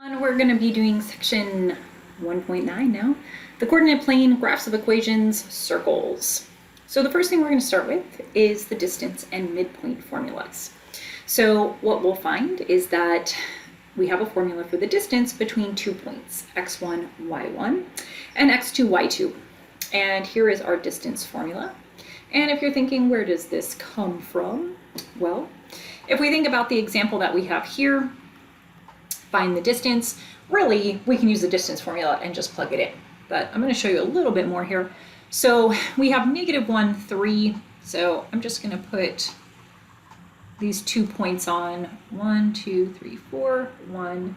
And we're going to be doing section 1.9 now, the coordinate plane, graphs of equations, circles. So the first thing we're going to start with is the distance and midpoint formulas. So what we'll find is that we have a formula for the distance between 2 points, x1, y1, and x2, y2. And here is our distance formula. And if you're thinking, where does this come from? Well, if we think about the example that we have here, find the distance, really, we can use the distance formula and just plug it in. But I'm going to show you a little bit more here. So we have -1, 3. So I'm just going to put these 2 points on 1, 2, 3, 4, 1.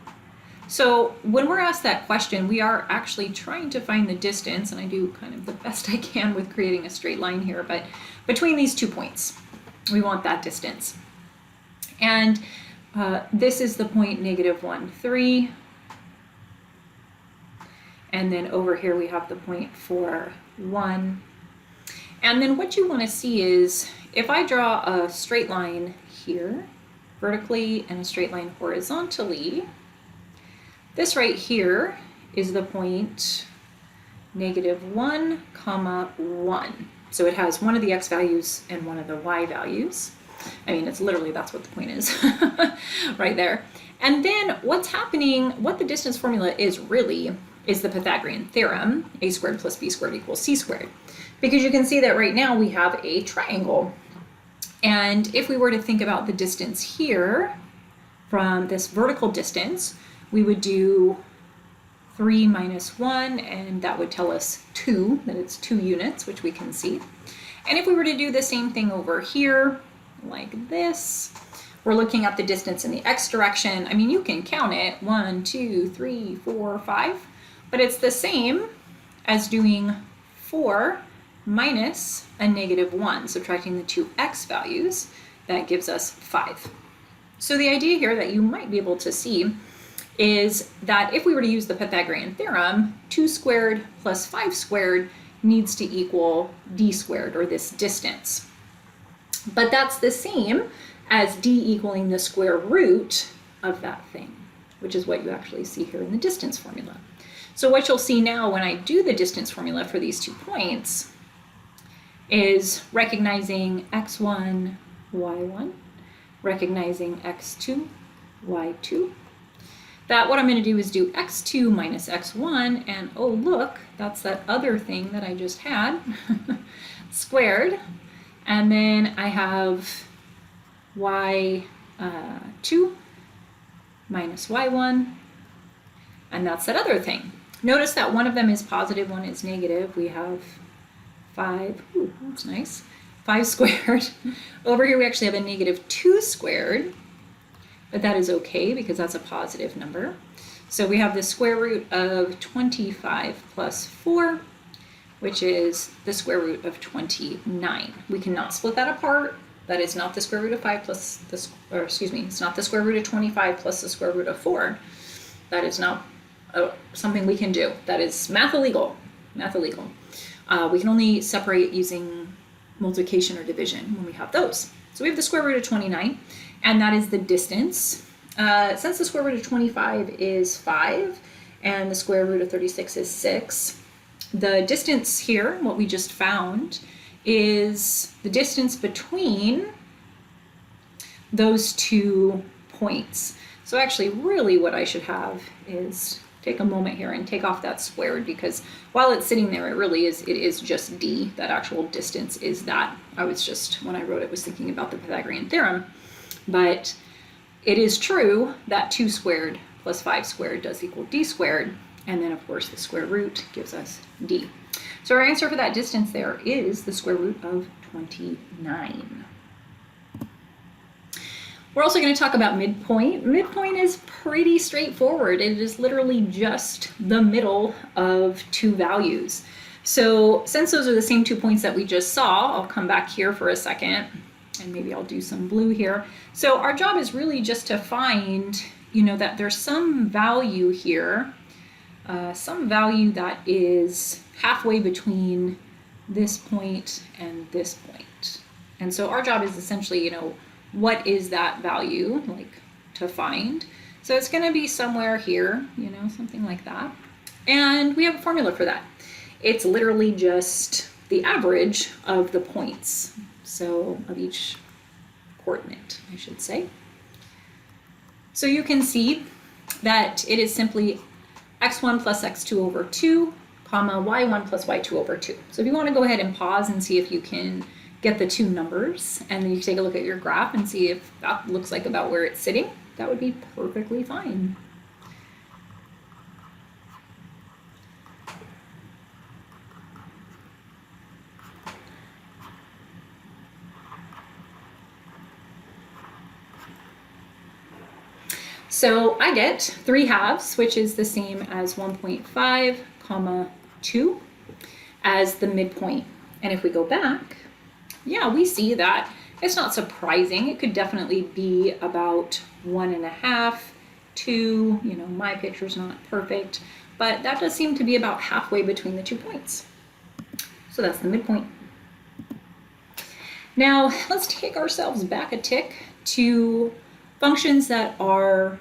So when we're asked that question, we are actually trying to find the distance, and I do kind of the best I can with creating a straight line here, but between these 2 points, we want that distance. And this is the point -1, 3. And then over here we have the point 4, 1. And then what you want to see is, if I draw a straight line here, vertically, and a straight line horizontally, this right here is the point -1, 1. So it has one of the x values and one of the y values. I mean, it's literally, that's what the point is right there. And then what's happening, what the distance formula is really, is the Pythagorean theorem, a squared plus b squared equals c squared. Because you can see that right now we have a triangle. And if we were to think about the distance here from this vertical distance, we would do 3 minus 1, and that would tell us 2, that it's 2 units, which we can see. And if we were to do the same thing over here, like this, we're looking at the distance in the x direction. I mean, you can count it, 1, 2, 3, 4, 5, but it's the same as doing 4 minus a -1, subtracting the 2 x values, that gives us 5. So the idea here that you might be able to see is that if we were to use the Pythagorean theorem, 2 squared plus 5 squared needs to equal d squared, or this distance. But that's the same as d equaling the square root of that thing, which is what you actually see here in the distance formula. So what you'll see now when I do the distance formula for these 2 points is recognizing x1, y1, recognizing x2, y2, that what I'm going to do is do x2 minus x1, and oh look, that's that other thing that I just had, squared. And then I have y2 minus y1, and that's that other thing. Notice that one of them is positive, one is negative. We have 5, ooh, that's nice, 5 squared. Over here we actually have a -2 squared, but that is okay because that's a positive number. So we have the square root of 25 plus 4, which is the square root of 29. We cannot split that apart. That is not the square root of 5 plus the, or excuse me, it's not the square root of 25 plus the square root of 4. That is not something we can do. That is math illegal, math illegal. We can only separate using multiplication or division when we have those. So we have the square root of 29, and that is the distance. Since the square root of 25 is 5, and the square root of 36 is 6, the distance here, what we just found, is the distance between those 2 points. So actually, really what I should have is take a moment here and take off that squared, because while it's sitting there, it is just d. That actual distance is that. I was just, when I wrote it, was thinking about the Pythagorean theorem. But it is true that 2 squared plus 5 squared does equal d squared. And then, of course, the square root gives us d. So our answer for that distance there is the square root of 29. We're also going to talk about midpoint. Midpoint is pretty straightforward. It is literally just the middle of 2 values. So since those are the same 2 points that we just saw, I'll come back here for a second, and maybe I'll do some blue here. So our job is really just to find, that there's some value here, some value that is halfway between this point and this point. And so our job is essentially, what is that value, like, to find? So it's going to be somewhere here, you know, something like that. And we have a formula for that. It's literally just the average of the points. So of each coordinate, I should say. So you can see that it is simply x1 plus x2 over 2, comma, y1 plus y2 over 2. So if you want to go ahead and pause and see if you can get the two numbers, and then you take a look at your graph and see if that looks like about where it's sitting, that would be perfectly fine. So I get 3/2, which is the same as 1.5, comma 2 as the midpoint. And if we go back, yeah, we see that it's not surprising. It could definitely be about 1.5, 2, you know, my picture's not perfect, but that does seem to be about halfway between the 2 points. So that's the midpoint. Now let's take ourselves back a tick to functions that are,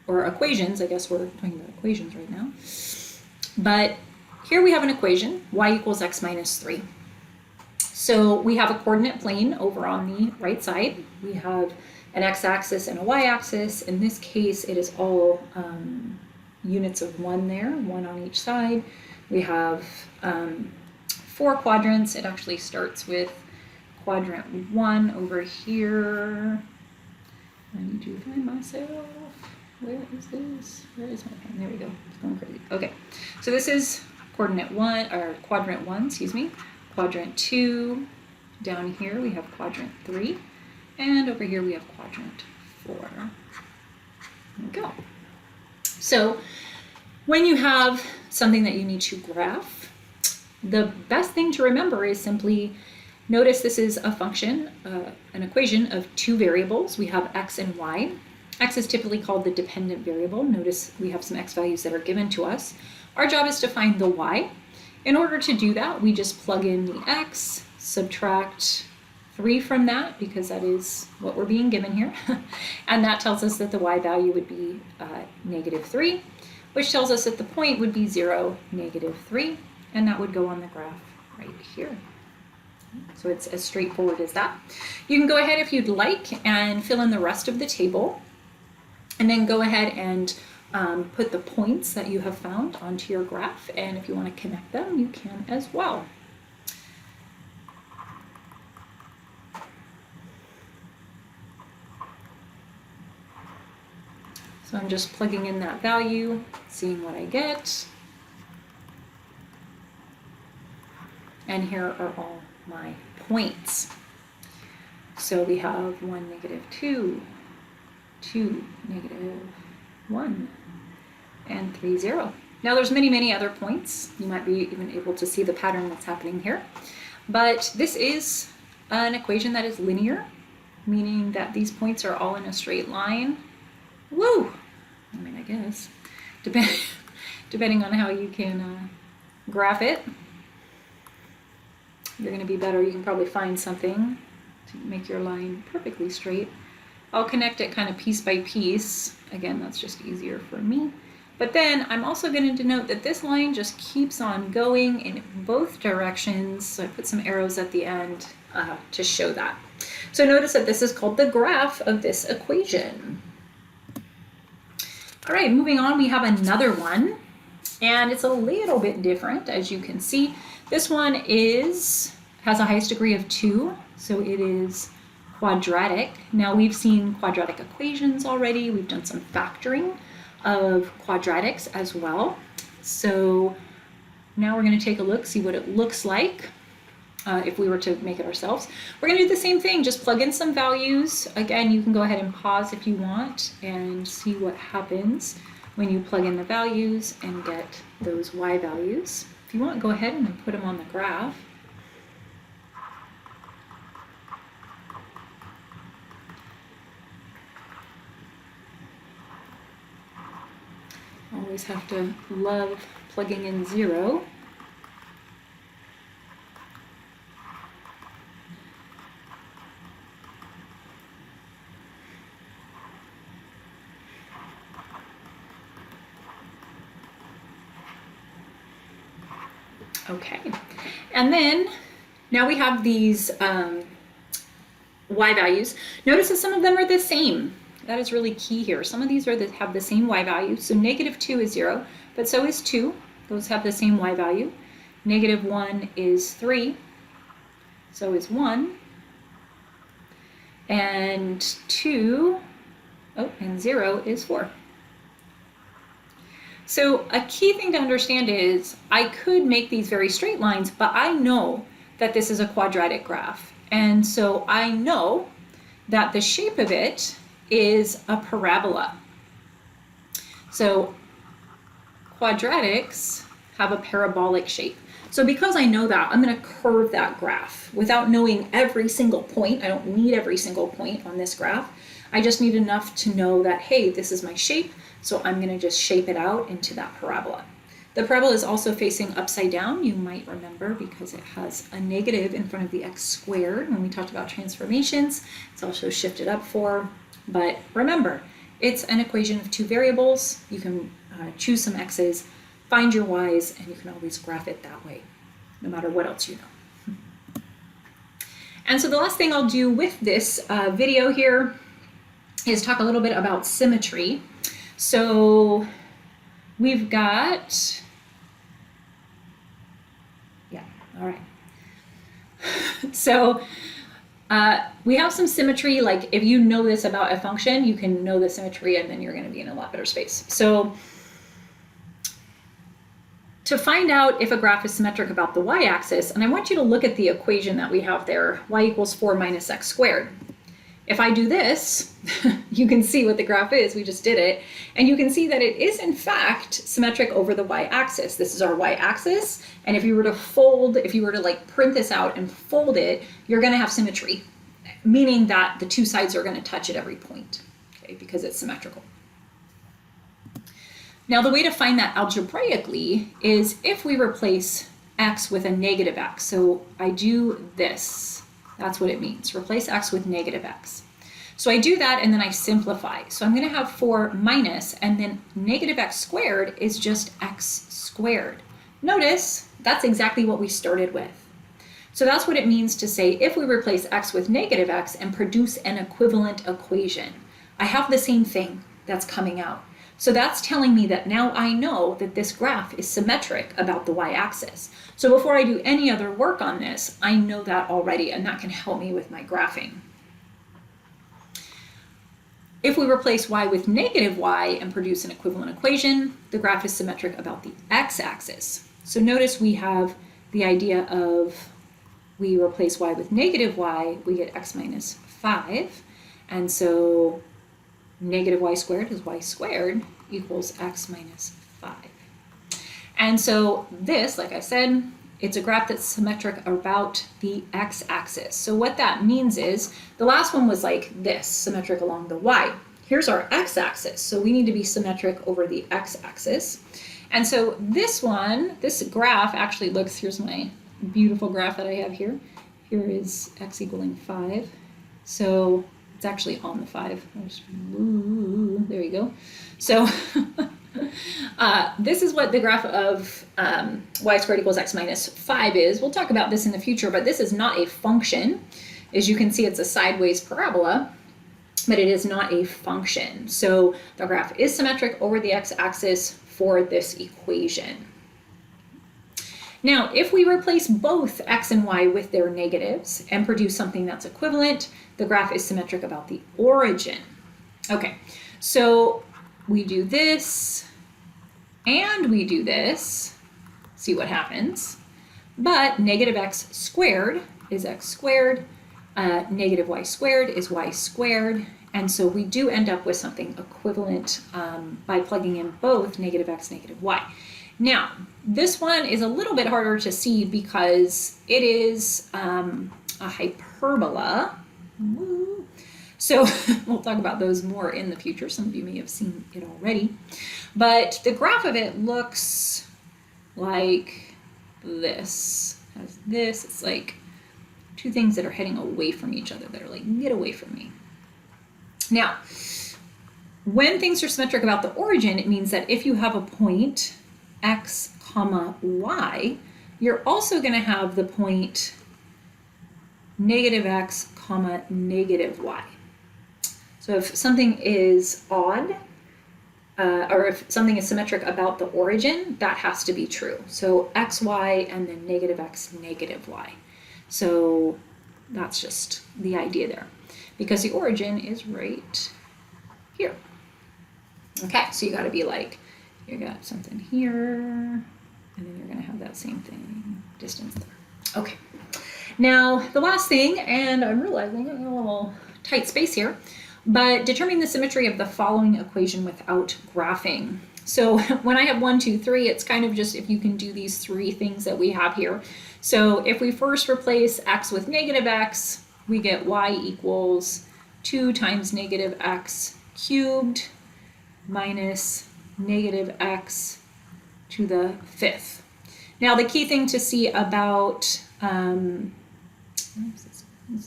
or equations, I guess we're talking about equations right now. But here we have an equation, y equals x minus 3. So we have a coordinate plane over on the right side. We have an x-axis and a y-axis. In this case, it is all units of 1 there, 1 on each side. We have 4 quadrants. It actually starts with quadrant 1 over here. I need to find myself. Where is this? Where is my pen? There we go. It's going crazy. Okay. So this is coordinate 1, or quadrant 1, excuse me. Quadrant 2. Down here we have quadrant 3. And over here we have quadrant 4. There we go. So when you have something that you need to graph, the best thing to remember is simply notice this is a function, an equation of 2 variables. We have x and y. X is typically called the dependent variable. Notice we have some x values that are given to us. Our job is to find the y. In order to do that, we just plug in the x, subtract 3 from that, because that is what we're being given here. And that tells us that the y value would be -3, which tells us that the point would be 0, -3, and that would go on the graph right here. So it's as straightforward as that. You can go ahead if you'd like and fill in the rest of the table, and then go ahead and put the points that you have found onto your graph, and if you want to connect them, you can as well. So I'm just plugging in that value, seeing what I get. And here are all my points. So we have 1, -2, 2, -1, and 3, 0. Now there's many other points. You might be even able to see the pattern that's happening here. But this is an equation that is linear, meaning that these points are all in a straight line. Woo! I mean, I guess, depending on how you can graph it. You're going to be better. You can probably find something to make your line perfectly straight. I'll connect it kind of piece by piece. Again, that's just easier for me. But then I'm also going to denote that this line just keeps on going in both directions. So I put some arrows at the end to show that. So notice that this is called the graph of this equation. All right, moving on, we have another one. And it's a little bit different, as you can see. This one has a highest degree of 2, so it is quadratic. Now we've seen quadratic equations already. We've done some factoring of quadratics as well. So now we're going to take a look, see what it looks like if we were to make it ourselves. We're going to do the same thing, just plug in some values. Again, you can go ahead and pause if you want and see what happens when you plug in the values and get those y values. If you want, go ahead and put them on the graph. Always have to love plugging in 0. Okay, and then now we have these y values. Notice that some of them are the same. That is really key here. Some of these have the same y value. So -2 is 0, but so is 2. Those have the same y value. -1 is 3, so is 1. And 2, and 0 is 4. So a key thing to understand is I could make these very straight lines, but I know that this is a quadratic graph. And so I know that the shape of it is a parabola. So quadratics have a parabolic shape. So because I know that, I'm going to curve that graph without knowing every single point. I don't need every single point on this graph. I just need enough to know that, hey, this is my shape, so I'm going to just shape it out into that parabola. The parabola is also facing upside down, you might remember, because it has a negative in front of the x squared when we talked about transformations. It's also shifted up 4, but remember, it's an equation of 2 variables. You can choose some x's, find your y's, and you can always graph it that way, no matter what else you know. And so the last thing I'll do with this video here is talk a little bit about symmetry. So we've got, all right. So we have some symmetry, like if you know this about a function, you can know the symmetry and then you're going to be in a lot better space. So to find out if a graph is symmetric about the y-axis, and I want you to look at the equation that we have there, y equals 4 minus x squared. If I do this, you can see what the graph is, we just did it, and you can see that it is in fact symmetric over the y-axis. This is our y-axis, and if you were to like print this out and fold it, you're going to have symmetry, meaning that the two sides are going to touch at every point, okay, because it's symmetrical. Now the way to find that algebraically is if we replace x with a negative x. So I do this. That's what it means. Replace x with negative x. So I do that and then I simplify. So I'm going to have 4 minus, and then negative x squared is just x squared. Notice that's exactly what we started with. So that's what it means to say if we replace x with negative x and produce an equivalent equation, I have the same thing that's coming out. So that's telling me that now I know that this graph is symmetric about the y-axis. So before I do any other work on this, I know that already, and that can help me with my graphing. If we replace y with negative y and produce an equivalent equation, the graph is symmetric about the x-axis. So notice we have the idea of we replace y with negative y, we get x minus 5, and so negative y squared is y squared equals x minus 5. And so this, like I said, it's a graph that's symmetric about the x-axis. So what that means is the last one was like this, symmetric along the y. Here's our x-axis, so we need to be symmetric over the x-axis. And so this graph actually looks, here's my beautiful graph that I have here. Here is x equaling 5. So it's actually on the 5. There you go. So this is what the graph of y squared equals x minus 5 is. We'll talk about this in the future, but this is not a function. As you can see, it's a sideways parabola, but it is not a function. So the graph is symmetric over the x-axis for this equation. Now, if we replace both x and y with their negatives and produce something that's equivalent, the graph is symmetric about the origin. Okay, so we do this and we do this, see what happens. But negative x squared is x squared, negative y squared is y squared, and so we do end up with something equivalent by plugging in both negative x, negative y. Now, this one is a little bit harder to see because it is a hyperbola. So we'll talk about those more in the future. Some of you may have seen it already. But the graph of it looks like this. It has this. It's like two things that are heading away from each other that are like, get away from me. Now, when things are symmetric about the origin, it means that if you have a point x comma y, you're also going to have the point negative x comma negative y. So if something is odd, or if something is symmetric about the origin, that has to be true. So x, y, and then negative x, negative y. So that's just the idea there, because the origin is right here. Okay, so you got to be like, you got something here, and then you're going to have that same thing, distance there. Okay, now the last thing, and I'm realizing I'm in a little tight space here, but determine the symmetry of the following equation without graphing. So when I have 1, 2, 3, it's kind of just if you can do these three things that we have here. So if we first replace x with negative x, we get y equals 2 times negative x cubed minus negative x to the fifth. Now the key thing to see about, this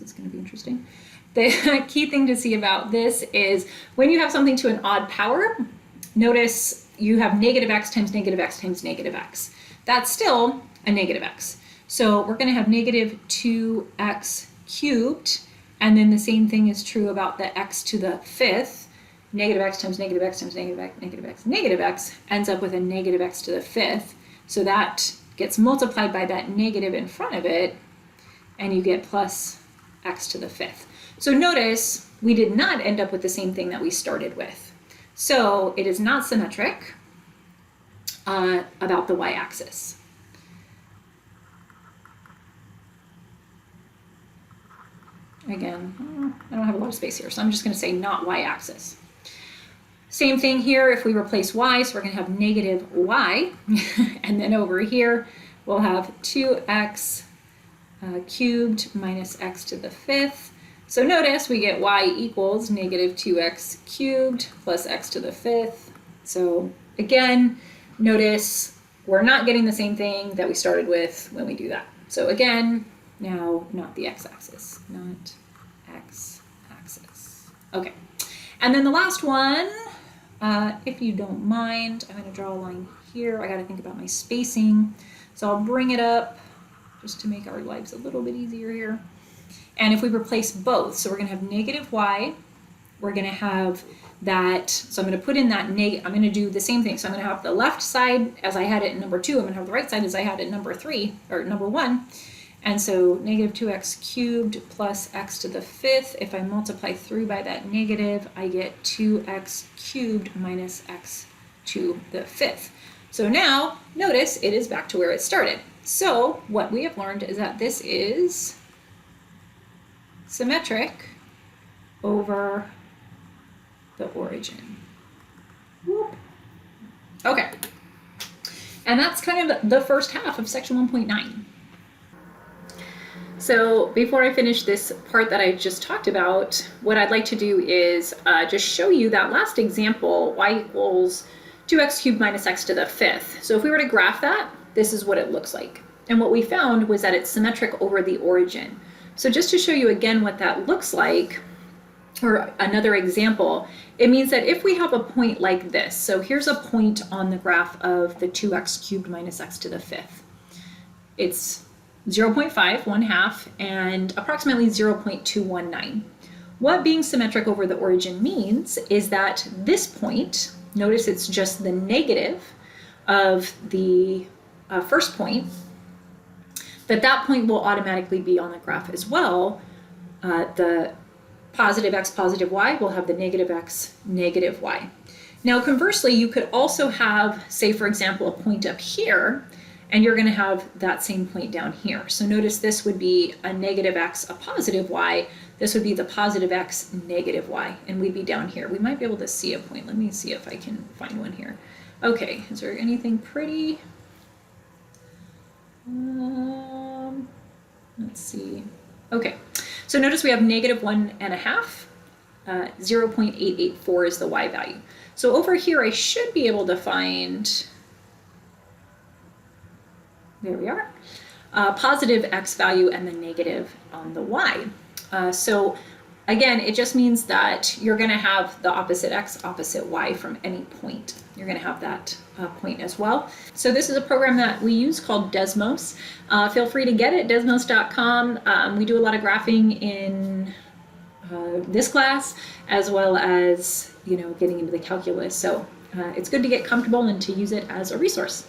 is going to be interesting. The key thing to see about this is when you have something to an odd power, notice you have negative x times negative x times negative x. That's still a negative x. So we're going to have negative 2x cubed, and then the same thing is true about the x to the fifth. Negative x times negative x times negative x, negative x, negative x ends up with a negative x to the fifth. So that gets multiplied by that negative in front of it, and you get plus x to the fifth. So notice we did not end up with the same thing that we started with. So it is not symmetric about the y-axis. Again, I don't have a lot of space here, so I'm just going to say not y-axis. Same thing here, if we replace y, so we're going to have negative y, and then over here we'll have 2x cubed minus x to the fifth. So notice we get y equals negative 2x cubed plus x to the fifth. So again, notice we're not getting the same thing that we started with when we do that. So again, now not the x-axis, not x-axis. Okay, and then the last one, if you don't mind, I'm going to draw a line here. I got to think about my spacing. So I'll bring it up just to make our lives a little bit easier here. And if we replace both, so we're going to have negative y, we're going to have that, so I'm going to put in that I'm going to do the same thing. So I'm going to have the left side as I had it in number 2, I'm going to have the right side as I had it in number 3, or number 1. And so negative 2x cubed plus x to the fifth, if I multiply through by that negative, I get 2x cubed minus x to the fifth. So now, notice it is back to where it started. So what we have learned is that this is symmetric over the origin. Whoop. Okay, and that's kind of the first half of section 1.9. So before I finish this part that I just talked about, what I'd like to do is just show you that last example, y equals 2x cubed minus x to the fifth. So if we were to graph that, this is what it looks like. And what we found was that it's symmetric over the origin. So just to show you again what that looks like, or another example, it means that if we have a point like this, so here's a point on the graph of the 2x cubed minus x to the fifth. It's 0.5, 1/2, and approximately 0.219. What being symmetric over the origin means is that this point, notice it's just the negative of the first point, that point will automatically be on the graph as well. The positive x, positive y will have the negative x, negative y. Now conversely, you could also have, say for example, a point up here, and you're going to have that same point down here. So notice this would be a negative x, a positive y. This would be the positive x, negative y, and we'd be down here. We might be able to see a point. Let me see if I can find one here. Okay, is there anything pretty? Let's see. Okay, so notice we have negative 1.5. 0.884 is the y value. So over here, I should be able to find, there we are, positive x value and the negative on the y. So again, it just means that you're going to have the opposite x, opposite y from any point. You're going to have that point as well. So this is a program that we use called Desmos. Feel free to get it, desmos.com. We do a lot of graphing in this class, as well as, getting into the calculus. So it's good to get comfortable and to use it as a resource.